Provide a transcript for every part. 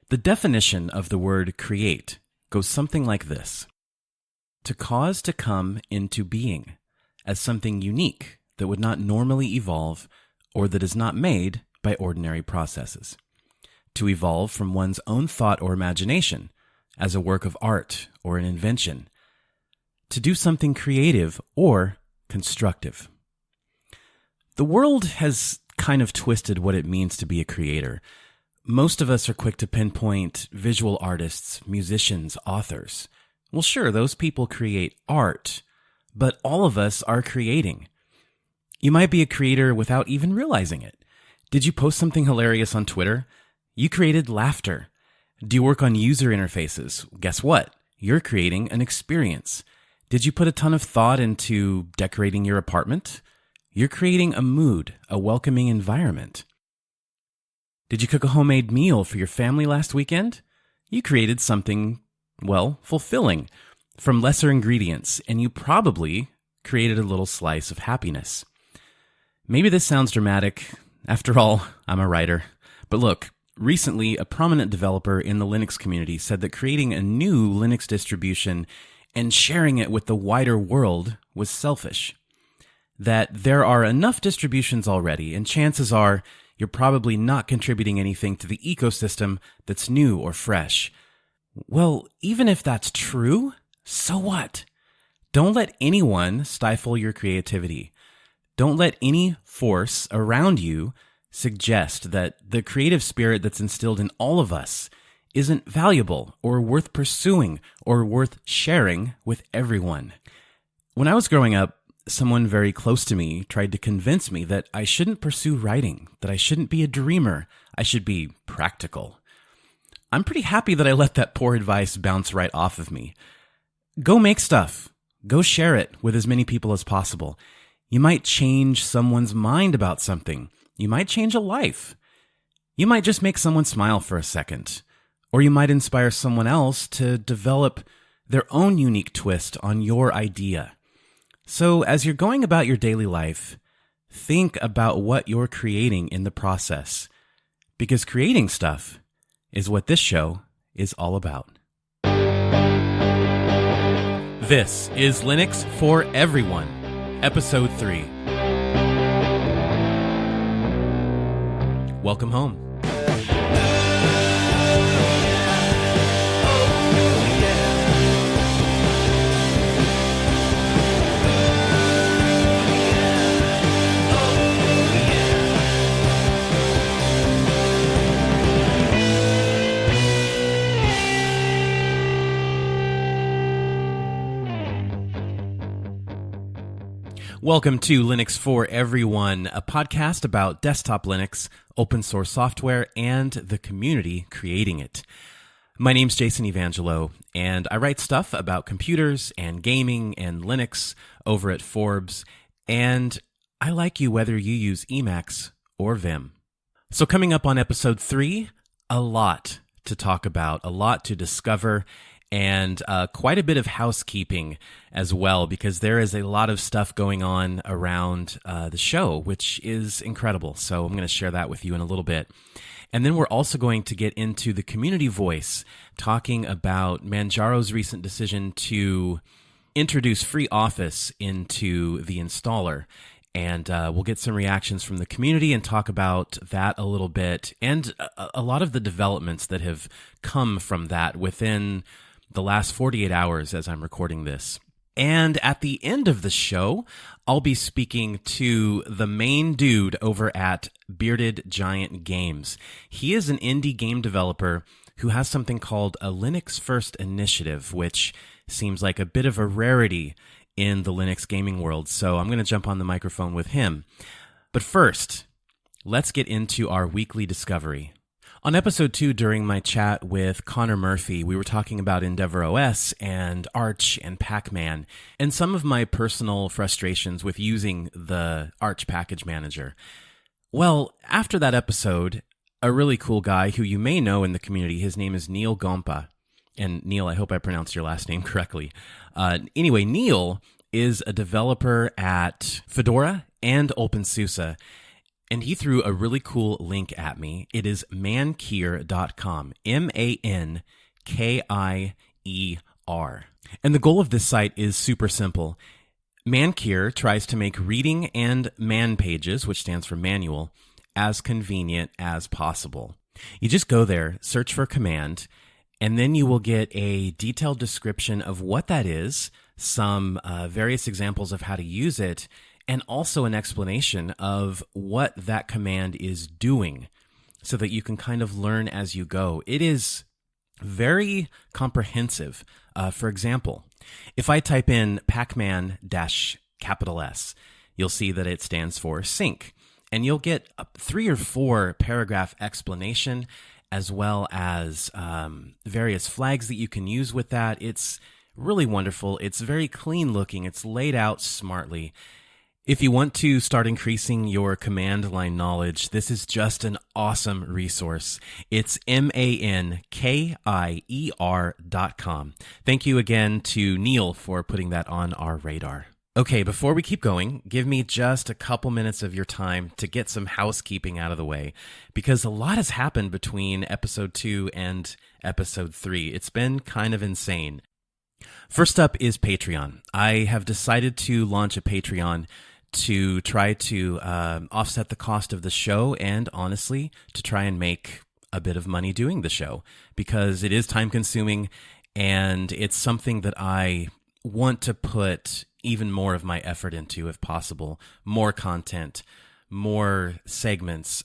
The definition of the word create goes something like this: to cause to come into being as something unique that would not normally evolve or that is not made by ordinary processes. To evolve from one's own thought or imagination as a work of art or an invention. To do something creative or constructive. The world has kind of twisted what it means to be a creator. Most of us are quick to pinpoint visual artists, musicians, authors. Well, sure, those people create art, but all of us are creating. You might be a creator without even realizing it. Did you post something hilarious on Twitter? You created laughter. Do you work on user interfaces? Guess what? You're creating an experience. Did you put a ton of thought into decorating your apartment? You're creating a mood, a welcoming environment. Did you cook a homemade meal for your family last weekend? You created something, well, fulfilling from lesser ingredients, and you probably created a little slice of happiness. Maybe this sounds dramatic. After all, I'm a writer. But look, recently a prominent developer in the Linux community said that creating a new Linux distribution and sharing it with the wider world was selfish. That there are enough distributions already, and chances are you're probably not contributing anything to the ecosystem that's new or fresh. Well, even if that's true, so what? Don't let anyone stifle your creativity. Don't let any force around you suggest that the creative spirit that's instilled in all of us isn't valuable or worth pursuing or worth sharing with everyone. When I was growing up, someone very close to me tried to convince me that I shouldn't pursue writing, that I shouldn't be a dreamer, I should be practical. I'm pretty happy that I let that poor advice bounce right off of me. Go make stuff. Go share it with as many people as possible. You might change someone's mind about something. You might change a life. You might just make someone smile for a second. Or you might inspire someone else to develop their own unique twist on your idea. So as you're going about your daily life, think about what you're creating in the process. Because creating stuff is what this show is all about. This is Linux for Everyone, Episode 3. Welcome home. Welcome to Linux for Everyone, a podcast about desktop Linux, open source software, and the community creating it. My name's Jason Evangelho, and I write stuff about computers and gaming and Linux over at Forbes, and I like you whether you use Emacs or Vim. So coming up on episode 3, a lot to talk about, a lot to discover, and quite a bit of housekeeping as well, because there is a lot of stuff going on around the show, which is incredible. So I'm going to share that with you in a little bit. And then we're also going to get into the community voice, talking about Manjaro's recent decision to introduce FreeOffice into the installer. And we'll get some reactions from the community and talk about that a little bit, and a lot of the developments that have come from that within the last 48 hours as I'm recording this. And at the end of the show, I'll be speaking to the main dude over at Bearded Giant Games. He is an indie game developer who has something called a Linux First initiative, which seems like a bit of a rarity in the Linux gaming world. So I'm going to jump on the microphone with him. But first, let's get into our weekly discovery. On episode 2, during my chat with Connor Murphy, we were talking about EndeavourOS and Arch and Pac-Man, and some of my personal frustrations with using the Arch package manager. Well, after that episode, a really cool guy who you may know in the community, his name is Neil Gompa. And Neil, I hope I pronounced your last name correctly. Anyway, Neil is a developer at Fedora and OpenSUSE. And he threw a really cool link at me. It is mankier.com, Mankier. And the goal of this site is super simple. Mankier tries to make reading and man pages, which stands for manual, as convenient as possible. You just go there, search for command, and then you will get a detailed description of what that is, some various examples of how to use it, and also an explanation of what that command is doing so that you can kind of learn as you go. It is very comprehensive. For example, if I type in Pacman-S, you'll see that it stands for sync. And you'll get a 3 or 4 paragraph explanation as well as various flags that you can use with that. It's really wonderful. It's very clean looking. It's laid out smartly. If you want to start increasing your command line knowledge, this is just an awesome resource. It's mankier.com. Thank you again to Neil for putting that on our radar. Okay, before we keep going, give me just a couple minutes of your time to get some housekeeping out of the way, because a lot has happened between episode 2 and episode 3. It's been kind of insane. First up is Patreon. I have decided to launch a Patreon to try to offset the cost of the show and, honestly, to try and make a bit of money doing the show, because it is time-consuming and it's something that I want to put even more of my effort into, if possible. More content, more segments,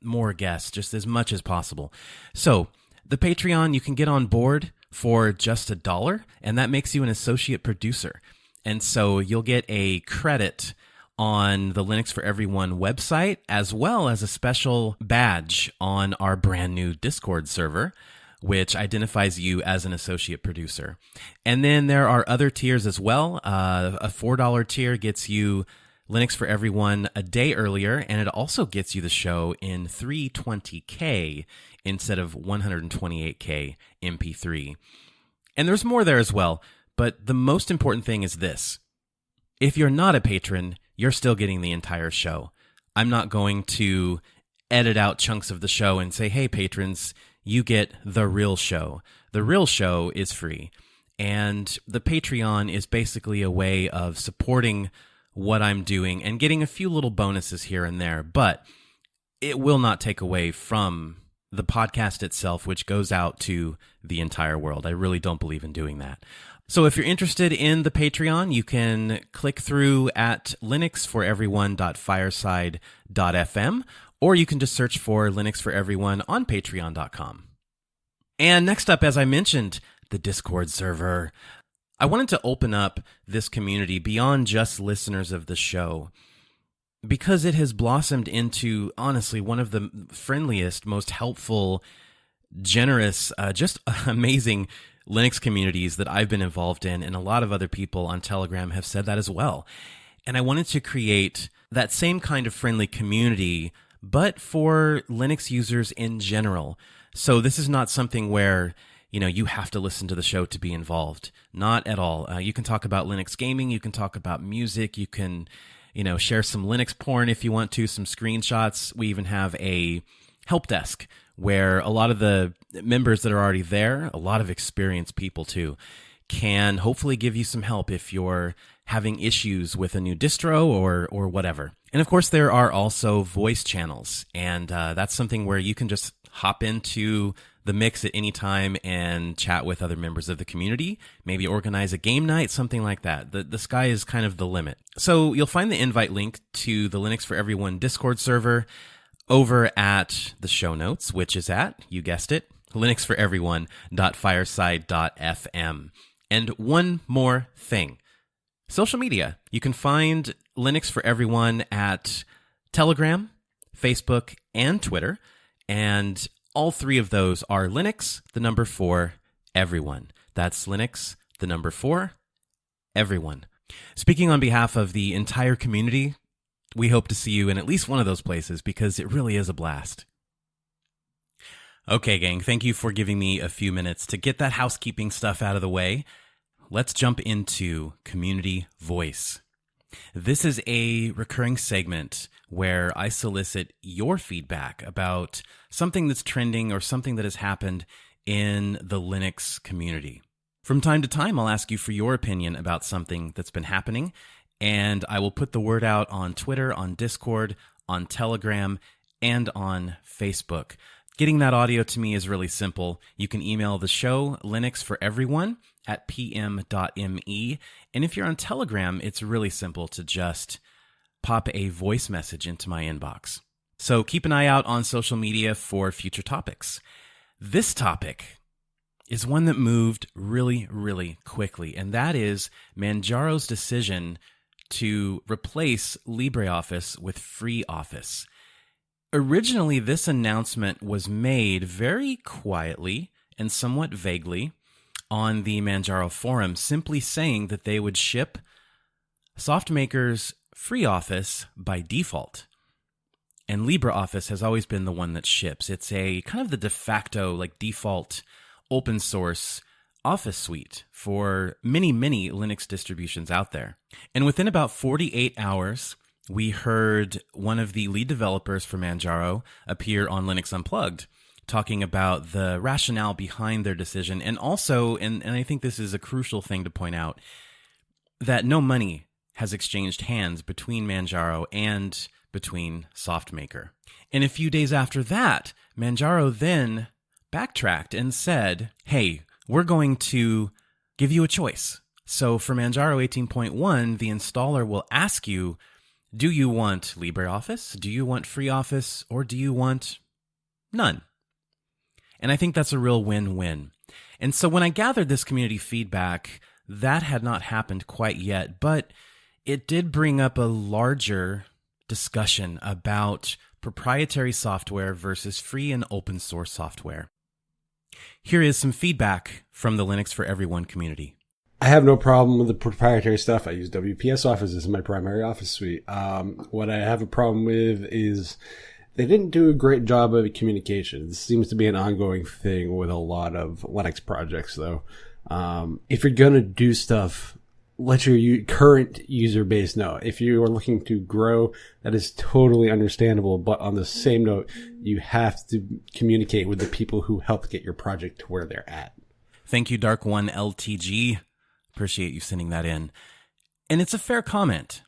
more guests, just as much as possible. So the Patreon, you can get on board for just $1, and that makes you an associate producer. And so you'll get a credit on the Linux for Everyone website, as well as a special badge on our brand new Discord server, which identifies you as an associate producer. And then there are other tiers as well. A $4 tier gets you Linux for Everyone a day earlier, and it also gets you the show in 320K instead of 128K MP3. And there's more there as well, but the most important thing is this. If you're not a patron, you're still getting the entire show. I'm not going to edit out chunks of the show and say, hey, patrons, you get the real show. The real show is free. And the Patreon is basically a way of supporting what I'm doing and getting a few little bonuses here and there. But it will not take away from the podcast itself, which goes out to the entire world. I really don't believe in doing that. So if you're interested in the Patreon, you can click through at linuxforeveryone.fireside.fm, or you can just search for Linux for Everyone on patreon.com. And next up, as I mentioned, the Discord server. I wanted to open up this community beyond just listeners of the show, because it has blossomed into, honestly, one of the friendliest, most helpful, generous, just amazing Linux communities that I've been involved in, and a lot of other people on Telegram have said that as well. And I wanted to create that same kind of friendly community, but for Linux users in general. So this is not something where, you have to listen to the show to be involved. Not at all. You can talk about Linux gaming, you can talk about music, you can, share some Linux porn if you want to, some screenshots. We even have a help desk where a lot of the members that are already there, a lot of experienced people too, can hopefully give you some help if you're having issues with a new distro or whatever. And of course, there are also voice channels, and that's something where you can just hop into the mix at any time and chat with other members of the community, maybe organize a game night, something like that. The sky is kind of the limit. So you'll find the invite link to the Linux for Everyone Discord server over at the show notes, which is at, you guessed it, linuxforeveryone.fireside.fm. And one more thing. Social media. You can find Linux for Everyone at Telegram, Facebook, and Twitter. And all 3 of those are Linux, the number 4, everyone. That's Linux, the number 4, everyone. Speaking on behalf of the entire community, we hope to see you in at least one of those places, because it really is a blast. Okay, gang, thank you for giving me a few minutes to get that housekeeping stuff out of the way. Let's jump into community voice. This is a recurring segment where I solicit your feedback about something that's trending or something that has happened in the Linux community. From time to time, I'll ask you for your opinion about something that's been happening, and I will put the word out on Twitter, on Discord, on Telegram, and on Facebook. Getting that audio to me is really simple. You can email the show, Linux for Everyone, at pm.me. And if you're on Telegram, it's really simple to just pop a voice message into my inbox. So keep an eye out on social media for future topics. This topic is one that moved really, really quickly, and that is Manjaro's decision to replace LibreOffice with FreeOffice. Originally, this announcement was made very quietly and somewhat vaguely on the Manjaro forum, simply saying that they would ship SoftMaker's FreeOffice by default. And LibreOffice has always been the one that ships. It's a kind of the de facto, like default open source Office suite for many, many Linux distributions out there. And within about 48 hours, we heard one of the lead developers for Manjaro appear on Linux Unplugged, talking about the rationale behind their decision, and also, and I think this is a crucial thing to point out, that no money has exchanged hands between Manjaro and between SoftMaker. And a few days after that, Manjaro then backtracked and said, hey, we're going to give you a choice. So for Manjaro 18.1, the installer will ask you, do you want LibreOffice? Do you want FreeOffice? Or do you want none? And I think that's a real win-win. And so when I gathered this community feedback, that had not happened quite yet, but it did bring up a larger discussion about proprietary software versus free and open source software. Here is some feedback from the Linux for Everyone community. I have no problem with the proprietary stuff. I use WPS Office as my primary Office suite. What I have a problem with is they didn't do a great job of communication. This seems to be an ongoing thing with a lot of Linux projects, though. If you're going to do stuff, let your current user base know. If you are looking to grow, that is totally understandable. But on the same note, you have to communicate with the people who helped get your project to where they're at. Thank you, Dark One LTG. Appreciate you sending that in. And it's a fair comment.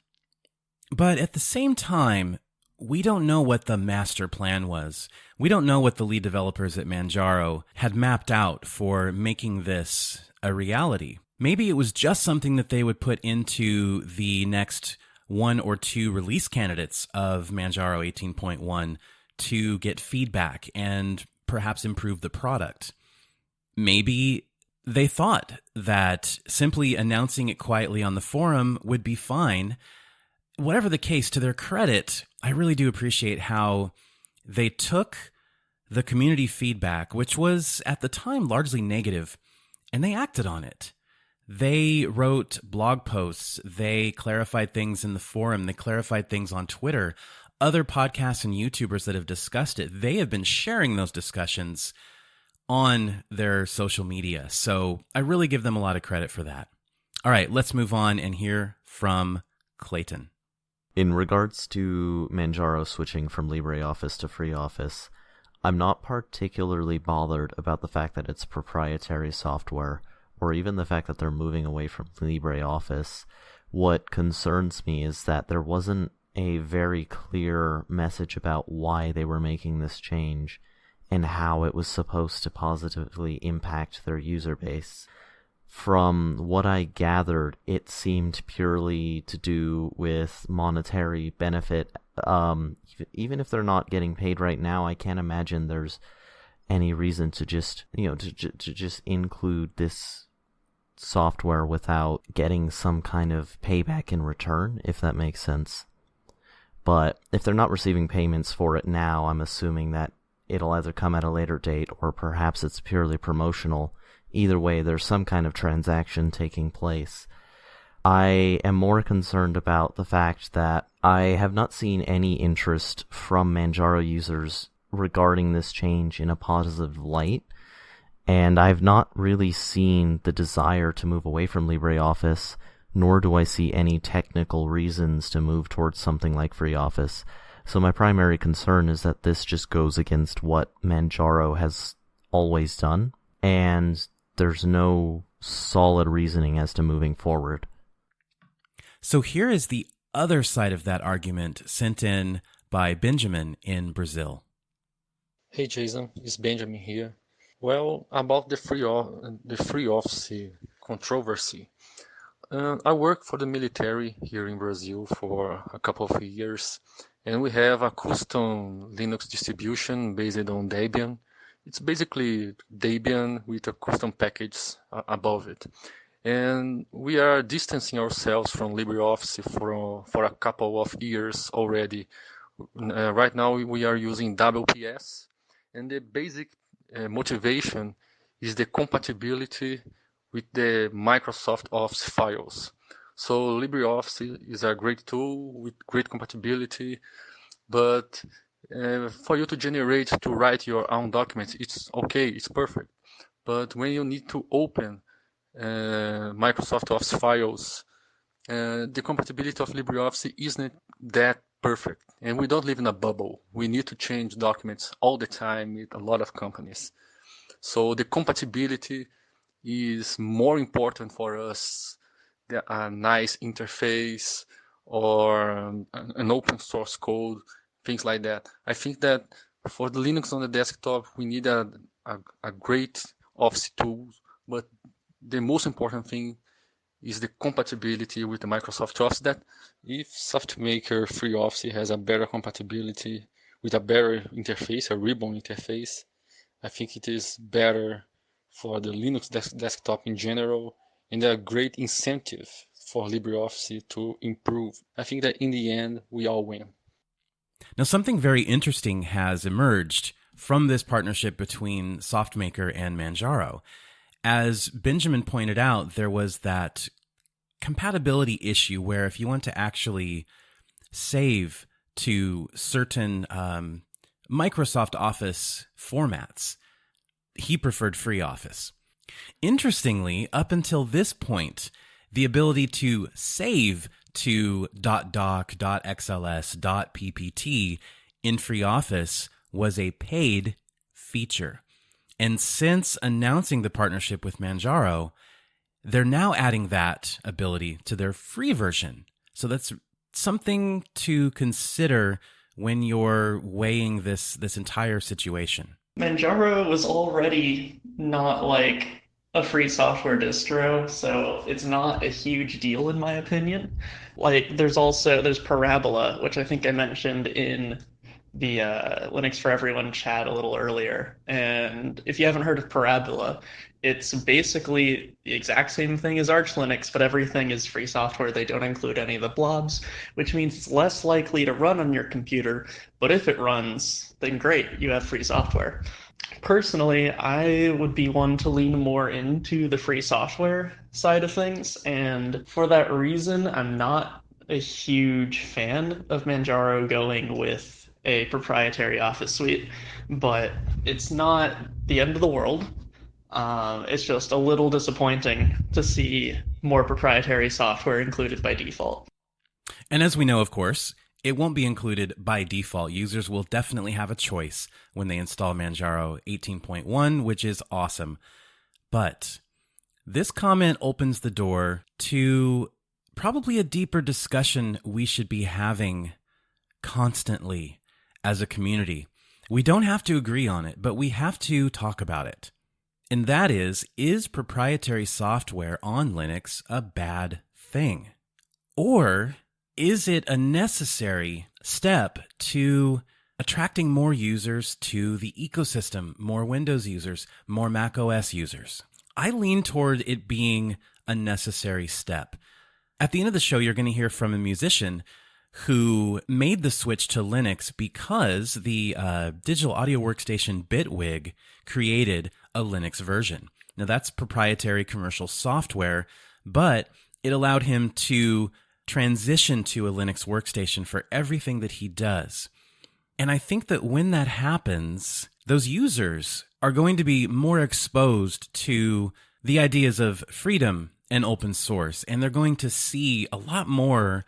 But at the same time, we don't know what the master plan was. We don't know what the lead developers at Manjaro had mapped out for making this a reality. Maybe it was just something that they would put into the next one or two release candidates of Manjaro 18.1 to get feedback and perhaps improve the product. Maybe they thought that simply announcing it quietly on the forum would be fine. Whatever the case, to their credit, I really do appreciate how they took the community feedback, which was at the time largely negative, and they acted on it. They wrote blog posts, they clarified things in the forum, they clarified things on Twitter. Other podcasts and YouTubers that have discussed it, they have been sharing those discussions on their social media. So I really give them a lot of credit for that. All right, let's move on and hear from Clayton. In regards to Manjaro switching from LibreOffice to FreeOffice, I'm not particularly bothered about the fact that it's proprietary software, or even the fact that they're moving away from LibreOffice. What concerns me is that there wasn't a very clear message about why they were making this change and how it was supposed to positively impact their user base. From what I gathered, it seemed purely to do with monetary benefit. Even if they're not getting paid right now, I can't imagine there's any reason to just, to just include this software without getting some kind of payback in return, if that makes sense. But if they're not receiving payments for it now, I'm assuming that it'll either come at a later date or perhaps it's purely promotional. Either way, there's some kind of transaction taking place. I am more concerned about the fact that I have not seen any interest from Manjaro users regarding this change in a positive light, and I've not really seen the desire to move away from LibreOffice, nor do I see any technical reasons to move towards something like FreeOffice. So my primary concern is that this just goes against what Manjaro has always done, and there's no solid reasoning as to moving forward. So here is the other side of that argument sent in by Benjamin in Brazil. Hey Jason, it's Benjamin here. Well, about the FreeOffice controversy. I work for the military here in Brazil for a couple of years, and we have a custom Linux distribution based on Debian. It's basically Debian with a custom package above it. And we are distancing ourselves from LibreOffice for a couple of years already. Right now we are using WPS, and the basic motivation is the compatibility with the Microsoft Office files. So LibreOffice is a great tool with great compatibility, but for you to write your own documents, it's okay, it's perfect. But when you need to open Microsoft Office files, the compatibility of LibreOffice isn't that perfect. And we don't live in a bubble. We need to change documents all the time with a lot of companies. So the compatibility is more important for us than a nice interface or an open source code, things like that. I think that for the Linux on the desktop, we need a great Office tool, but the most important thing is the compatibility with the Microsoft Office. That if SoftMaker FreeOffice has a better compatibility with a better interface, a ribbon interface, I think it is better for the Linux desktop in general, and a great incentive for LibreOffice to improve. I think that in the end, we all win. Now, something very interesting has emerged from this partnership between SoftMaker and Manjaro. As Benjamin pointed out, there was that compatibility issue where if you want to actually save to certain Microsoft Office formats, he preferred FreeOffice. Interestingly, up until this point, the ability to save to .doc, .xls, .ppt in FreeOffice was a paid feature. And since announcing the partnership with Manjaro, they're now adding that ability to their free version. So that's something to consider when you're weighing this entire situation. Manjaro was already not like a free software distro, so it's not a huge deal in my opinion. Like there's Parabola, which I think I mentioned in the Linux for Everyone chat a little earlier. And if you haven't heard of Parabola, it's basically the exact same thing as Arch Linux, but everything is free software. They don't include any of the blobs, which means it's less likely to run on your computer. But if it runs, then great, you have free software. Personally, I would be one to lean more into the free software side of things. And for that reason, I'm not a huge fan of Manjaro going with a proprietary Office suite, but it's not the end of the world. It's just a little disappointing to see more proprietary software included by default. And as we know, of course, it won't be included by default. Users will definitely have a choice when they install Manjaro 18.1, which is awesome. But this comment opens the door to probably a deeper discussion we should be having constantly as a community. We don't have to agree on it, but we have to talk about it. And that is proprietary software on Linux a bad thing? Or is it a necessary step to attracting more users to the ecosystem, more Windows users, more Mac OS users? I lean toward it being a necessary step. At the end of the show, you're going to hear from a musician who made the switch to Linux because the digital audio workstation Bitwig created a Linux version. Now, that's proprietary commercial software, but it allowed him to transition to a Linux workstation for everything that he does. And I think that when that happens, those users are going to be more exposed to the ideas of freedom and open source, and they're going to see a lot more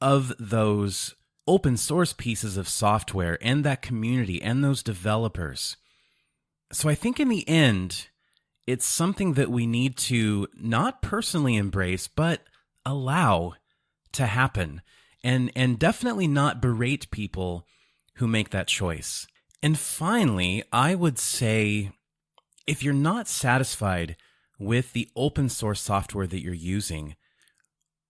of those open source pieces of software and that community and those developers. So I think in the end, it's something that we need to not personally embrace, but allow to happen, and definitely not berate people who make that choice. And finally, I would say, if you're not satisfied with the open source software that you're using,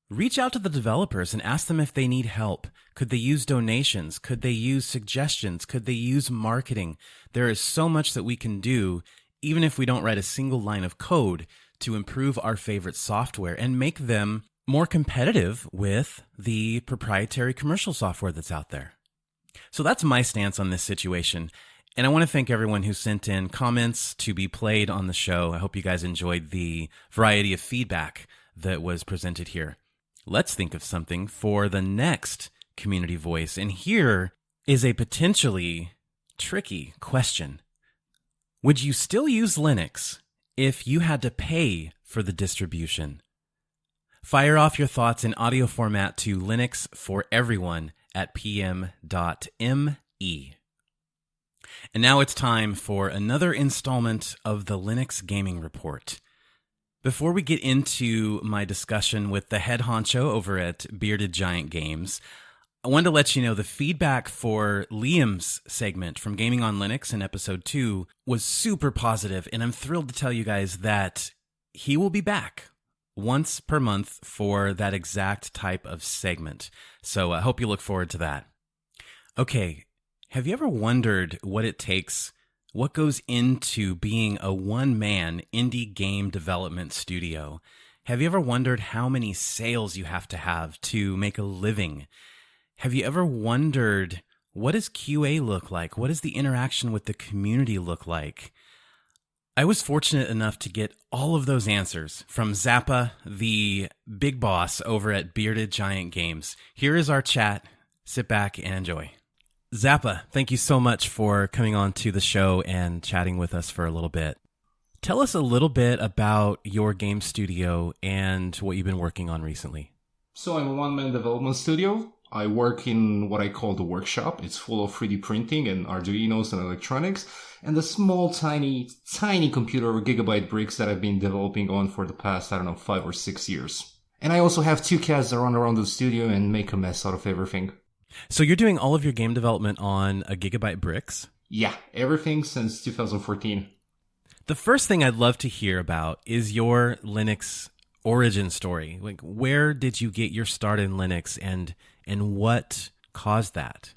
reach out to the developers and ask them if they need help. Could they use donations? Could they use suggestions? Could they use marketing? There is so much that we can do, even if we don't write a single line of code, to improve our favorite software and make them more competitive with the proprietary commercial software that's out there. So that's my stance on this situation. And I want to thank everyone who sent in comments to be played on the show. I hope you guys enjoyed the variety of feedback that was presented here. Let's think of something for the next community voice. And here is a potentially tricky question. Would you still use Linux if you had to pay for the distribution? Fire off your thoughts in audio format to linuxforeveryone@pm.me. And now it's time for another installment of the Linux Gaming Report. Before we get into my discussion with the head honcho over at Bearded Giant Games, I wanted to let you know the feedback for Liam's segment from Gaming on Linux in episode 2 was super positive, and I'm thrilled to tell you guys that he will be back once per month for that exact type of segment. So I hope you look forward to that. Okay, have you ever wondered what it takes, what goes into being a one-man indie game development studio? Have you ever wondered how many sales you have to make a living? Have you ever wondered, what does QA look like? What does the interaction with the community look like? I was fortunate enough to get all of those answers from Zapa, the big boss over at Bearded Giant Games. Here is our chat. Sit back and enjoy. Zapa, thank you so much for coming on to the show and chatting with us for a little bit. Tell us a little bit about your game studio and what you've been working on recently. So I'm a one-man development studio. I work in what I call the workshop. It's full of 3D printing and Arduinos and electronics, and the small, tiny computer or gigabyte bricks that I've been developing on for the past, 5 or 6 years. And I also have 2 cats that run around the studio and make a mess out of everything. So you're doing all of your game development on a gigabyte bricks? Yeah, everything since 2014. The first thing I'd love to hear about is your Linux origin story. Like, where did you get your start in Linux, and what caused that?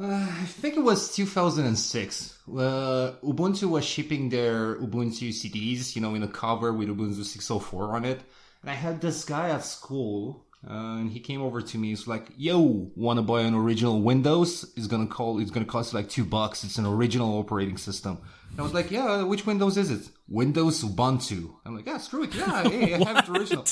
I think it was 2006. Ubuntu was shipping their Ubuntu CDs, in a cover with Ubuntu 6.04 on it. And I had this guy at school, and he came over to me. He's like, "Yo, wanna buy an original Windows? It's gonna cost you like $2. It's an original operating system." And I was like, "Yeah, which Windows is it?" "Windows Ubuntu." I'm like, "Yeah, screw it. Yeah, hey, I have it original."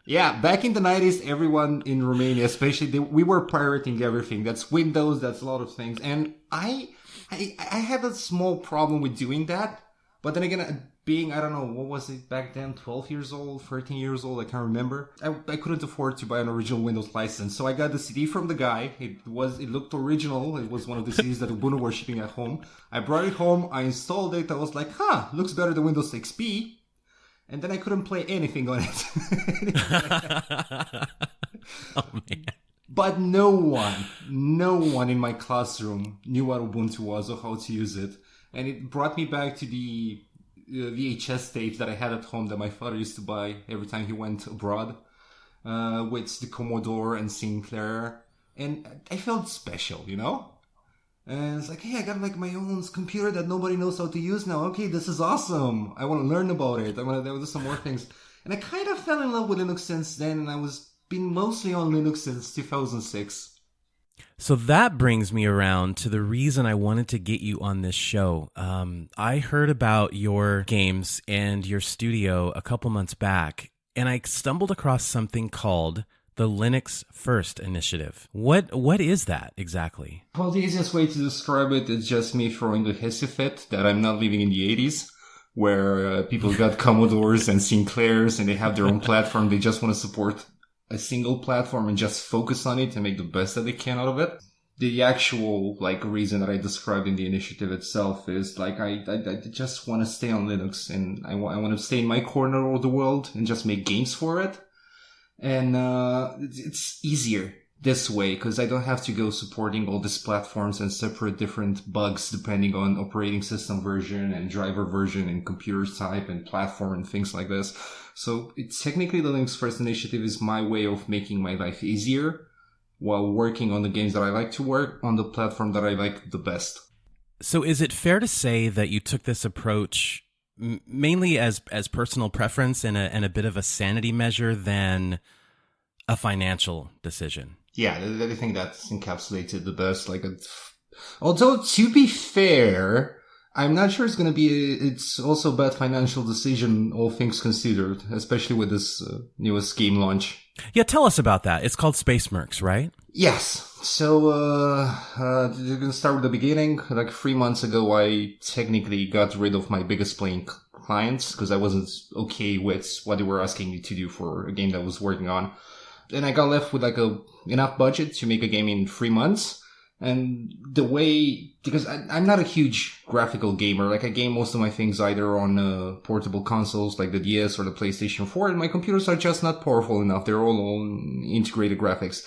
Yeah, back in the 90s, everyone in Romania, especially, we were pirating everything. That's Windows, that's a lot of things. And I had a small problem with doing that. But then again, being, I don't know, what was it back then? 12 years old, 13 years old, I can't remember. I couldn't afford to buy an original Windows license. So I got the CD from the guy. It looked original. It was one of the CDs that Ubuntu was shipping at home. I brought it home. I installed it. I was like, looks better than Windows XP. And then I couldn't play anything on it. Oh, man. But no one in my classroom knew what Ubuntu was or how to use it. And it brought me back to the VHS tapes that I had at home that my father used to buy every time he went abroad, with the Commodore and Sinclair. And I felt special, And it's like, hey, I got like my own computer that nobody knows how to use now. Okay, this is awesome. I want to learn about it. I want to do some more things. And I kind of fell in love with Linux since then, and I was been mostly on Linux since 2006. So that brings me around to the reason I wanted to get you on this show. I heard about your games and your studio a couple months back, and I stumbled across something called the Linux First Initiative. What is that exactly? Well, the easiest way to describe it is just me throwing the hissy fit that I'm not living in the 80s. where people got Commodores and Sinclairs and they have their own platform. They just want to support a single platform and just focus on it and make the best that they can out of it. The actual reason that I described in the initiative itself is I just want to stay on Linux, and I want to stay in my corner of the world and just make games for it. And it's easier this way because I don't have to go supporting all these platforms and separate different bugs depending on operating system version and driver version and computer type and platform and things like this. So technically the Linux First initiative is my way of making my life easier while working on the games that I like to work on the platform that I like the best. So is it fair to say that you took this approach mainly as personal preference and a bit of a sanity measure than a financial decision? Yeah, I think that encapsulates it the best. Although, to be fair, I'm not sure it's also a bad financial decision, all things considered, especially with this newest game launch. Yeah, tell us about that. It's called Space Mercs, right? Yes. So, you're gonna start with the beginning. 3 months ago, I technically got rid of my biggest playing clients because I wasn't okay with what they were asking me to do for a game that I was working on. And I got left with enough budget to make a game in 3 months. And because I'm not a huge graphical gamer, I game most of my things either on portable consoles like the DS or the PlayStation 4, and my computers are just not powerful enough. They're all on integrated graphics.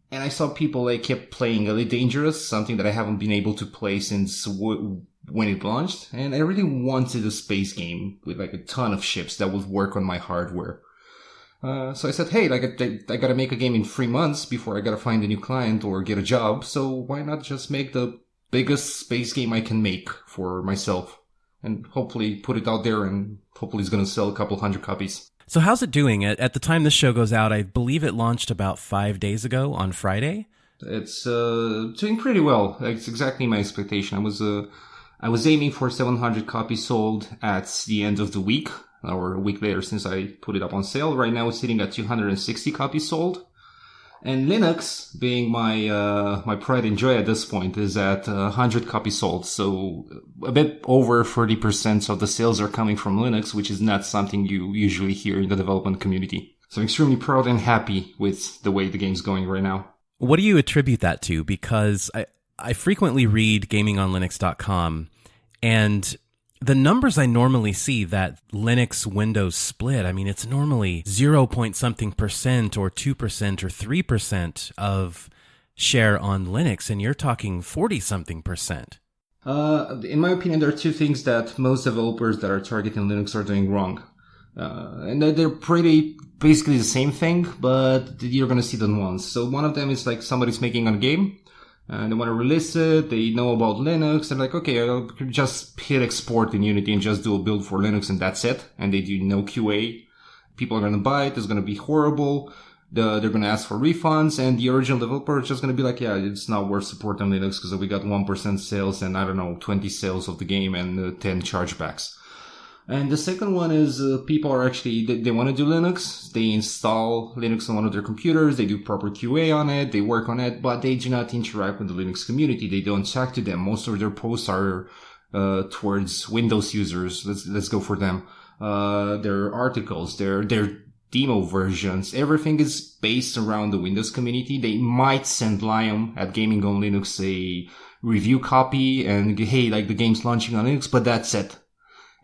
And I saw people kept playing Elite Dangerous, something that I haven't been able to play since when it launched. And I really wanted a space game with a ton of ships that would work on my hardware. So I said, hey, I gotta make a game in 3 months before I gotta find a new client or get a job. So why not just make the biggest space game I can make for myself and hopefully put it out there, and hopefully it's gonna sell a couple hundred copies. So how's it doing? At the time this show goes out, I believe it launched about 5 days ago on Friday. It's doing pretty well. It's exactly my expectation. I was aiming for 700 copies sold at the end of the week, or a week later since I put it up on sale. Right now it's sitting at 260 copies sold. And Linux, being my pride and joy at this point, is at 100 copies sold. So a bit over 30% of the sales are coming from Linux, which is not something you usually hear in the development community. So I'm extremely proud and happy with the way the game's going right now. What do you attribute that to? Because I frequently read gamingonlinux.com, and the numbers I normally see, that Linux Windows split, it's normally 0 point something percent or 2% or 3% of share on Linux, and you're talking 40 something percent. In my opinion, there are two things that most developers that are targeting Linux are doing wrong. And they're pretty basically the same thing, but you're going to see them once. So one of them is somebody's making a game, and they want to release it. They know about Linux. They're okay, I'll just hit export in Unity and just do a build for Linux, and that's it. And they do no QA. People are going to buy it. It's going to be horrible. They're going to ask for refunds, and the original developer is just going to be yeah, it's not worth supporting Linux because we got 1% sales and 20 sales of the game and 10 chargebacks. And the second one is people are actually, they want to do Linux. They install Linux on one of their computers. They do proper QA on it. They work on it, but they do not interact with the Linux community. They don't talk to them. Most of their posts are towards Windows users. Let's go for them. Their articles, their demo versions, everything is based around the Windows community. They might send Liam at Gaming on Linux a review copy and hey, the game's launching on Linux, but that's it.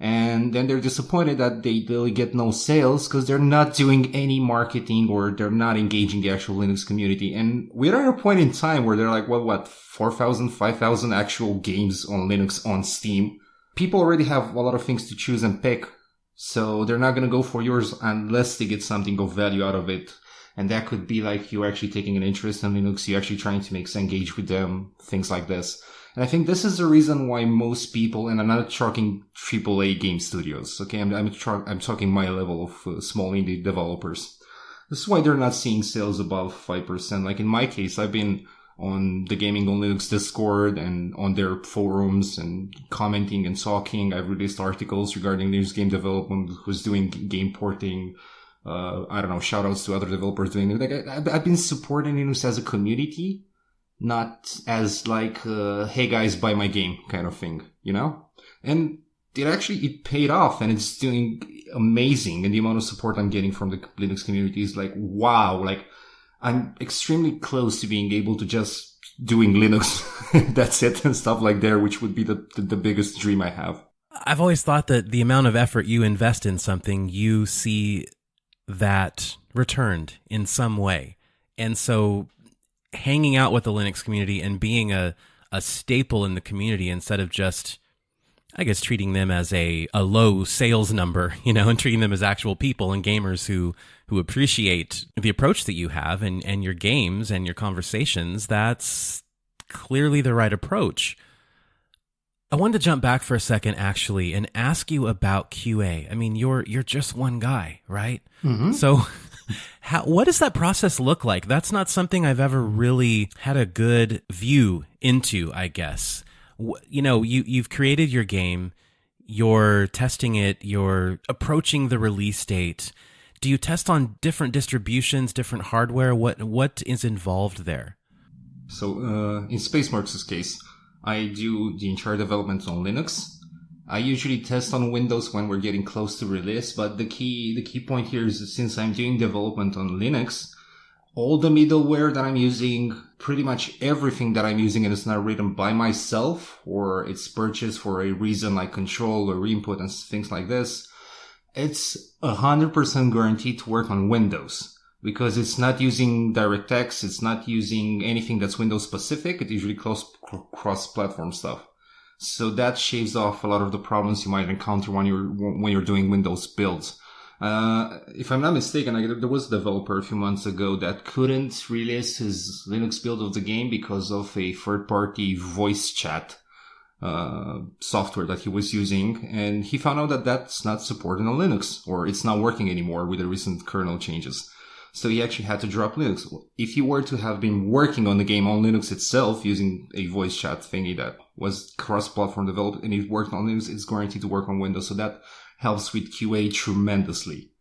And then they're disappointed that they really get no sales because they're not doing any marketing or they're not engaging the actual Linux community. And we're at a point in time where they're 4,000, 5,000 actual games on Linux on Steam. People already have a lot of things to choose and pick. So they're not going to go for yours unless they get something of value out of it. And that could be you're actually taking an interest in Linux, you're actually trying to engage with them, things like this. And I think this is the reason why most people, and I'm not talking AAA game studios, okay? I'm talking my level of small indie developers. This is why they're not seeing sales above 5%. In my case, I've been on the Gaming on Linux Discord and on their forums and commenting and talking. I've released articles regarding Linux game development, who's doing game porting. Shout outs to other developers doing it. I've been supporting Linux as a community, not as hey guys, buy my game kind of thing, And it paid off, and it's doing amazing. And the amount of support I'm getting from the Linux community is like, wow, like I'm extremely close to being able to just doing Linux. That's it, and stuff like there, which would be the biggest dream I have. I've always thought that the amount of effort you invest in something, you see that returned in some way. And so hanging out with the Linux community and being a staple in the community instead of just, I guess, treating them as a low sales number, and treating them as actual people and gamers who appreciate the approach that you have and your games and your conversations, that's clearly the right approach. I wanted to jump back for a second, actually, and ask you about QA. I mean, you're just one guy, right? Mm-hmm. So what does that process look like? That's not something I've ever really had a good view into, I guess. You've created your game, you're testing it, you're approaching the release date. Do you test on different distributions, different hardware? What is involved there? So in SpaceMarks' case, I do the entire development on Linux. I usually test on Windows when we're getting close to release, but the key point here is that since I'm doing development on Linux, all the middleware that I'm using, pretty much everything that I'm using, and it's not written by myself or it's purchased for a reason like control or input and things like this, it's 100% guaranteed to work on Windows. Because it's not using DirectX, it's not using anything that's Windows specific. It usually cross-platform stuff. So that shaves off a lot of the problems you might encounter when you're doing Windows builds. If I'm not mistaken, there was a developer a few months ago that couldn't release his Linux build of the game because of a third-party voice chat software that he was using, and he found out that that's not supported on Linux, or it's not working anymore with the recent kernel changes. So he actually had to drop Linux. If he were to have been working on the game on Linux itself using a voice chat thingy that was cross-platform developed and it worked on Linux, it's guaranteed to work on Windows. So that helps with QA tremendously.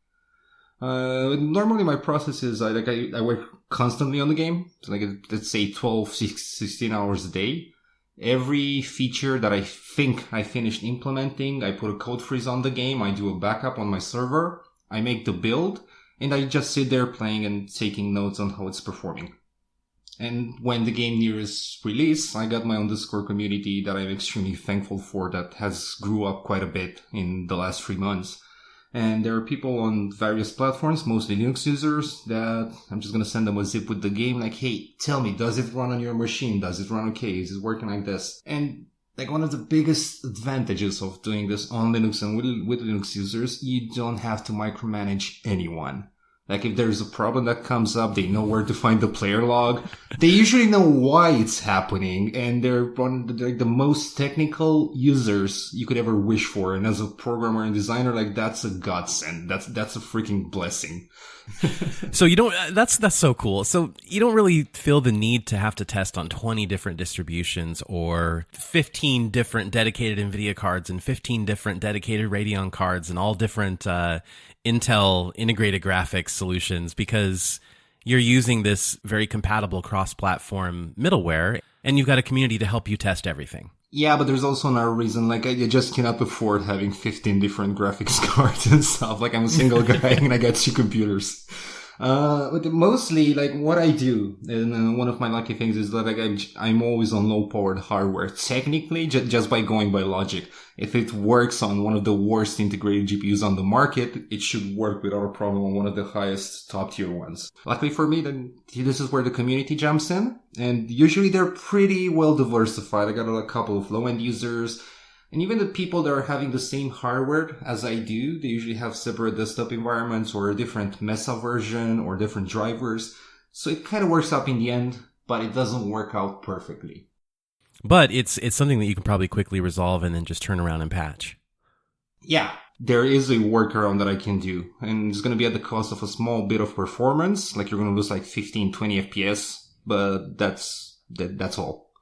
Normally my process is I work constantly on the game. So let's say 12, 16 hours a day. Every feature that I think I finished implementing, I put a code freeze on the game. I do a backup on my server. I make the build. And I just sit there playing and taking notes on how it's performing. And when the game nears release, I got my own Discord community that I'm extremely thankful for that has grew up quite a bit in the last 3 months. And there are people on various platforms, mostly Linux users, that I'm just going to send them a zip with the game. Like, hey, tell me, does it run on your machine? Does it run okay? Is it working like this? And like one of the biggest advantages of doing this on Linux and with Linux users, you don't have to micromanage anyone. Like if there's a problem that comes up, they know where to find the player log. They usually know why it's happening, and they're the most technical users you could ever wish for. And as a programmer and designer, like that's a godsend. That's a freaking blessing. So you don't, that's so cool. So you don't really feel the need to have to test on 20 different distributions or 15 different dedicated NVIDIA cards and 15 different dedicated Radeon cards and all different, Intel integrated graphics solutions, because you're using this very compatible cross-platform middleware and you've got a community to help you test everything. Yeah, but there's also another reason. Like, I just cannot afford having 15 different graphics cards and stuff. Like, I'm a single guy and I got 2 computers. But mostly, like, what I do, and one of my lucky things is that like, I'm always on low-powered hardware. Technically, just by going by logic. If it works on one of the worst integrated GPUs on the market, it should work without a problem on one of the highest top-tier ones. Luckily for me, then this is where the community jumps in. And usually they're pretty well diversified. I got a couple of low-end users. And even the people that are having the same hardware as I do, they usually have separate desktop environments or a different Mesa version or different drivers. So it kind of works out in the end, but it doesn't work out perfectly. But it's something that you can probably quickly resolve and then just turn around and patch. Yeah, there is a workaround that I can do. And it's going to be at the cost of a small bit of performance. Like you're going to lose like 15, 20 FPS. But that's all.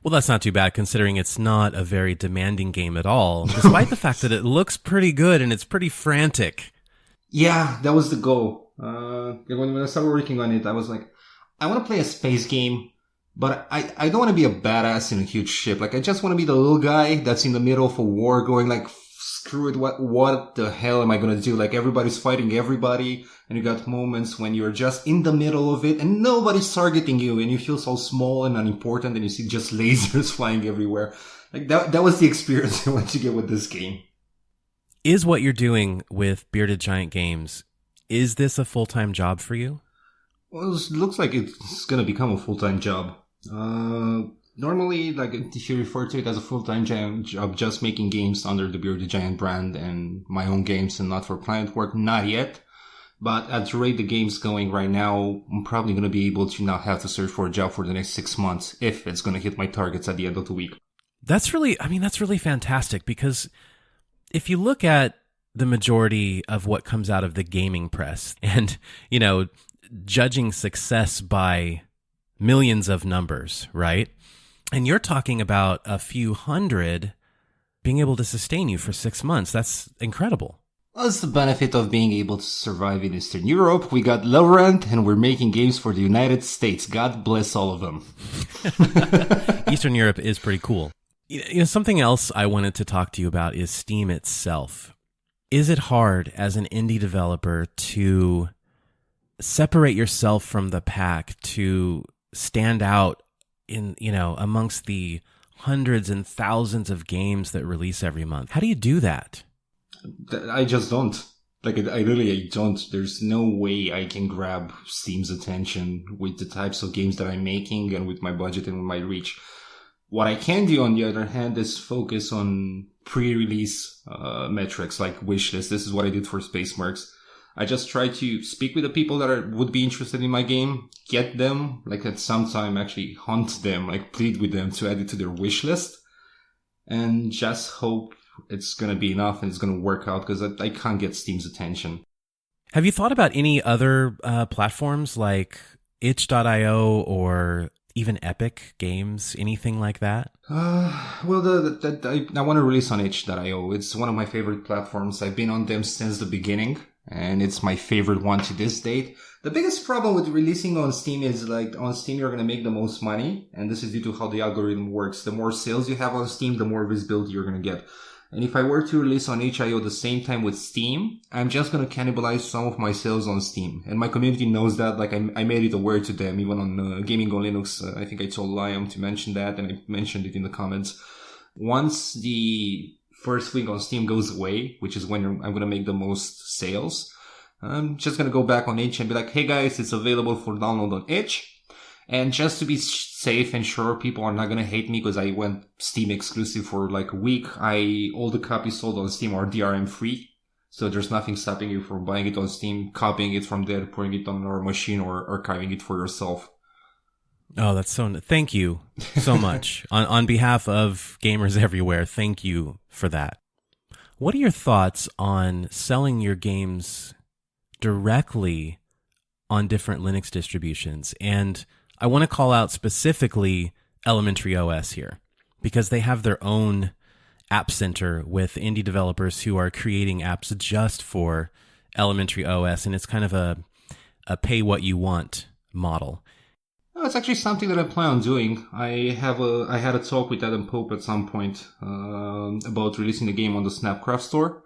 Well, that's not too bad considering it's not a very demanding game at all, despite the fact that it looks pretty good and it's pretty frantic. Yeah, that was the goal. When I started working on it, I was like, I want to play a space game But I don't want to be a badass in a huge ship. Like, I just want to be the little guy that's in the middle of a war going like, screw it, what the hell am I going to do? Like, everybody's fighting everybody, and you got moments when you're just in the middle of it and nobody's targeting you and you feel so small and unimportant and you see just lasers flying everywhere. Like, that was the experience I wanted to get with this game. Is what you're doing with Bearded Giant Games, is this a full-time job for you? Well, it looks like it's going to become a full-time job. Normally, like, if you refer to it as a full-time job, just making games under the Bearded Giant brand and my own games and not for client work, not yet. But at the rate the game's going right now, I'm probably going to be able to not have to search for a job for the next 6 months if it's going to hit my targets at the end of the week. That's really fantastic, because if you look at the majority of what comes out of the gaming press and, you know, judging success by millions of numbers, right? And you're talking about a few hundred being able to sustain you for 6 months. That's incredible. Well, it's the benefit of being able to survive in Eastern Europe. We got low rent and we're making games for the United States. God bless all of them. Eastern Europe is pretty cool. You know, something else I wanted to talk to you about is Steam itself. Is it hard as an indie developer to separate yourself from the pack, to stand out in, you know, amongst the hundreds and thousands of games that release every month? How do you do that? I just don't. Like, I really don't. There's no way I can grab Steam's attention with the types of games that I'm making and with my budget and with my reach. What I can do, on the other hand, is focus on pre-release metrics like wishlist. This is what I did for Space Mercs. I just try to speak with the people that would be interested in my game, get them, like at some time actually hunt them, like plead with them to add it to their wish list, and just hope it's going to be enough and it's going to work out, because I can't get Steam's attention. Have you thought about any other platforms like itch.io or even Epic Games, anything like that? Well, I want to release on itch.io. It's one of my favorite platforms. I've been on them since the beginning, and it's my favorite one to this date. The biggest problem with releasing on Steam is, like, on Steam you're going to make the most money, and this is due to how the algorithm works. The more sales you have on Steam, the more visibility you're going to get. And if I were to release on itch.io the same time with Steam, I'm just going to cannibalize some of my sales on Steam. And my community knows that. Like, I made it aware to them, even on Gaming on Linux. I think I told Liam to mention that, and I mentioned it in the comments. Once the first week on Steam goes away, which is when I'm going to make the most sales, I'm just going to go back on itch and be like, hey guys, it's available for download on itch. And just to be safe and sure people are not going to hate me because I went Steam exclusive for like a week, all the copies sold on Steam are DRM free. So there's nothing stopping you from buying it on Steam, copying it from there, putting it on our machine, or archiving it for yourself. Oh, that's thank you so much. on behalf of gamers everywhere, thank you for that. What are your thoughts on selling your games directly on different Linux distributions? And I want to call out specifically Elementary OS here, because they have their own app center with indie developers who are creating apps just for Elementary OS, and it's kind of a pay what you want model. Oh, it's actually something that I plan on doing. I had a talk with Adam Pope at some point about releasing the game on the Snapcraft store.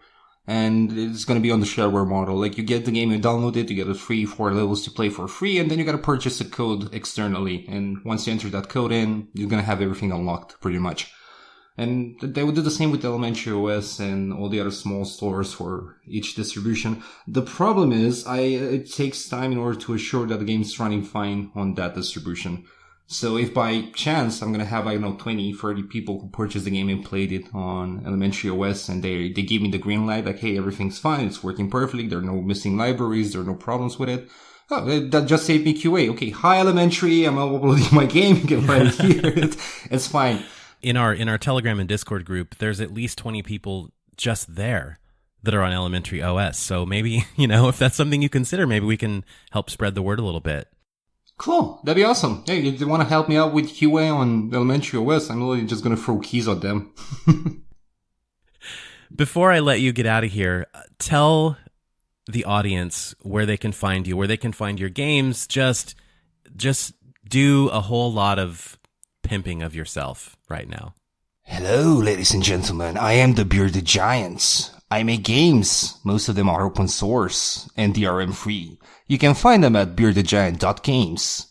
And it's going to be on the shareware model. Like, you get the game, you download it, you get it free, 4 levels to play for free, and then you got to purchase a code externally. And once you enter that code in, you're going to have everything unlocked, pretty much. And they would do the same with Elementary OS and all the other small stores for each distribution. The problem is, it takes time in order to assure that the game is running fine on that distribution. So if by chance I'm going to have, 20, 30 people who purchased the game and played it on Elementary OS, and they give me the green light, like, hey, everything's fine, it's working perfectly, there are no missing libraries, there are no problems with it. Oh, that just saved me QA. Okay, hi Elementary, I'm uploading my game, you can find it here. It's fine. In our Telegram and Discord group, there's at least 20 people just there that are on Elementary OS. So maybe, if that's something you consider, maybe we can help spread the word a little bit. Cool. That'd be awesome. Hey, if you want to help me out with QA on Elementary OS, I'm really just going to throw keys at them. Before I let you get out of here, tell the audience where they can find you, where they can find your games. Just do a whole lot of pimping of yourself right now. Hello, ladies and gentlemen. I am the Bearded Giants. I make games. Most of them are open source and DRM free. You can find them at beardedgiant.games.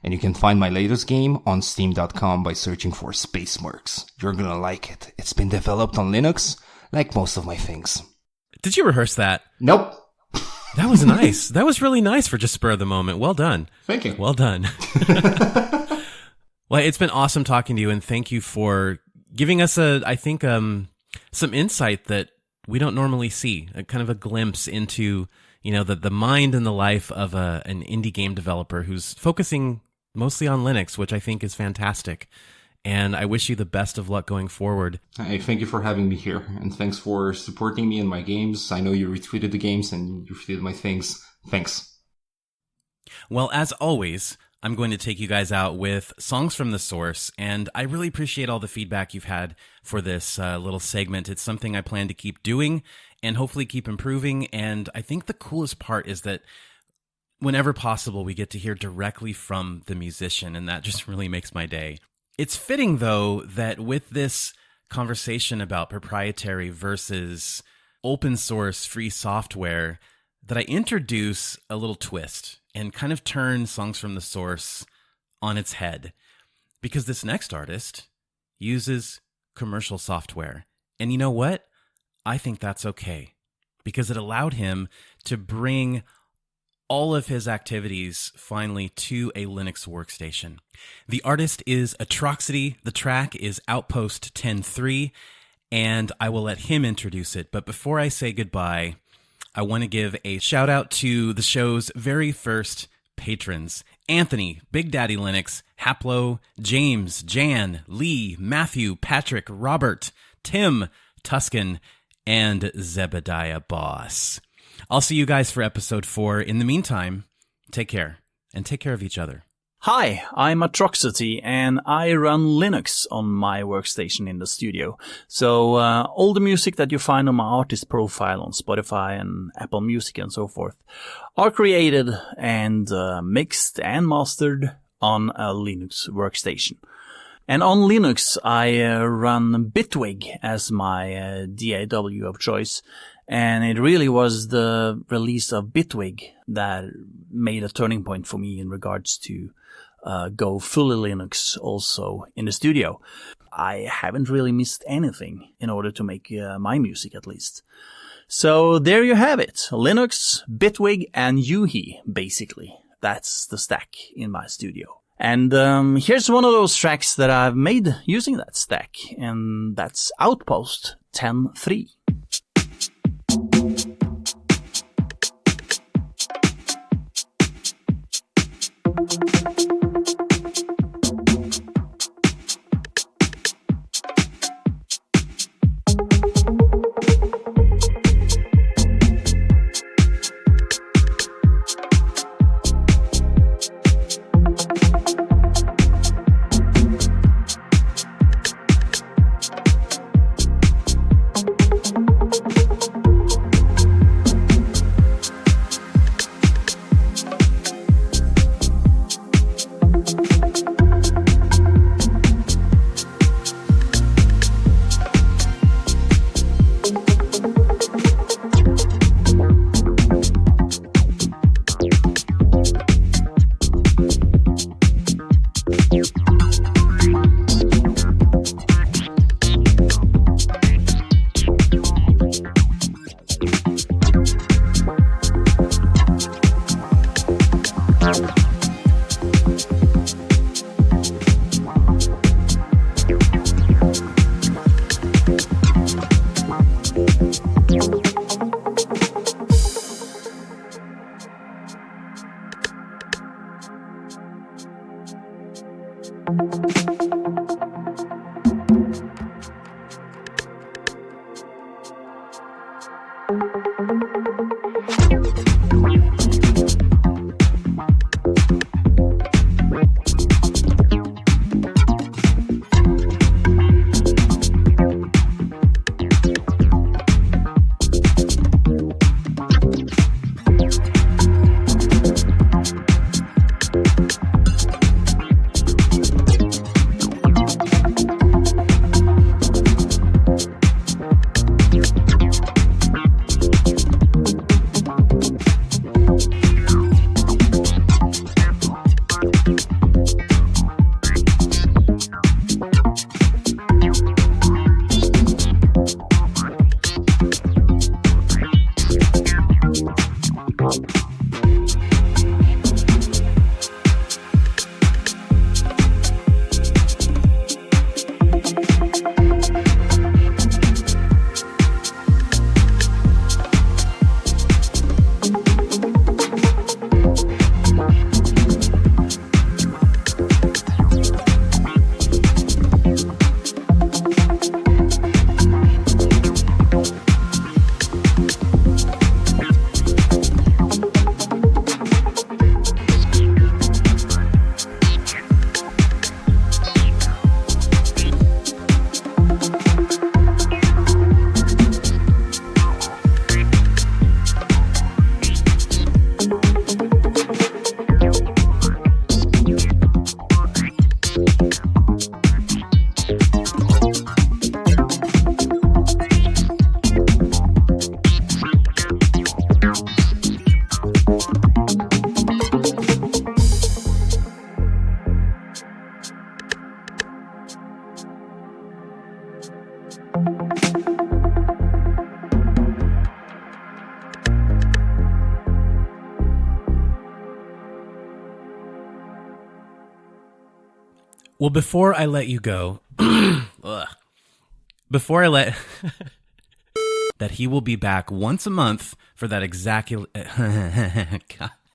And you can find my latest game on steam.com by searching for Spacemarks. You're gonna like it. It's been developed on Linux, like most of my things. Did you rehearse that? Nope. That was nice. That was really nice for just spur of the moment. Well done. Thank you. Well done. Well, it's been awesome talking to you, and thank you for giving us some insight that we don't normally see, a kind of a glimpse into, the mind and the life of an indie game developer who's focusing mostly on Linux, which I think is fantastic. And I wish you the best of luck going forward. I thank you for having me here, and thanks for supporting me in my games. I know you retweeted the games and you retweeted my things. Thanks. Well, as always, I'm going to take you guys out with songs from the source, and I really appreciate all the feedback you've had for this little segment. It's something I plan to keep doing and hopefully keep improving, and I think the coolest part is that whenever possible, we get to hear directly from the musician, and that just really makes my day. It's fitting, though, that with this conversation about proprietary versus open source free software, that I introduce a little twist and kind of turn Songs from the Source on its head. Because this next artist uses commercial software. And you know what? I think that's okay. Because it allowed him to bring all of his activities finally to a Linux workstation. The artist is Atroxity. The track is Outpost 10.3, and I will let him introduce it. But before I say goodbye, I want to give a shout out to the show's very first patrons: Anthony, Big Daddy Linux, Haplo, James, Jan, Lee, Matthew, Patrick, Robert, Tim, Tuscan, and Zebediah Boss. I'll see you guys for episode 4. In the meantime, take care, and take care of each other. Hi, I'm Atroxity, and I run Linux on my workstation in the studio. So all the music that you find on my artist profile on Spotify and Apple Music and so forth are created and mixed and mastered on a Linux workstation. And on Linux, I run Bitwig as my DAW of choice. And it really was the release of Bitwig that made a turning point for me in regards to go fully Linux also in the studio. I haven't really missed anything in order to make my music, at least. So there you have it. Linux, Bitwig, and Yuhi, basically. That's the stack in my studio. And here's one of those tracks that I've made using that stack, and that's Outpost 10.3. Well, before I let you go, before I let that he will be back once a month for that God.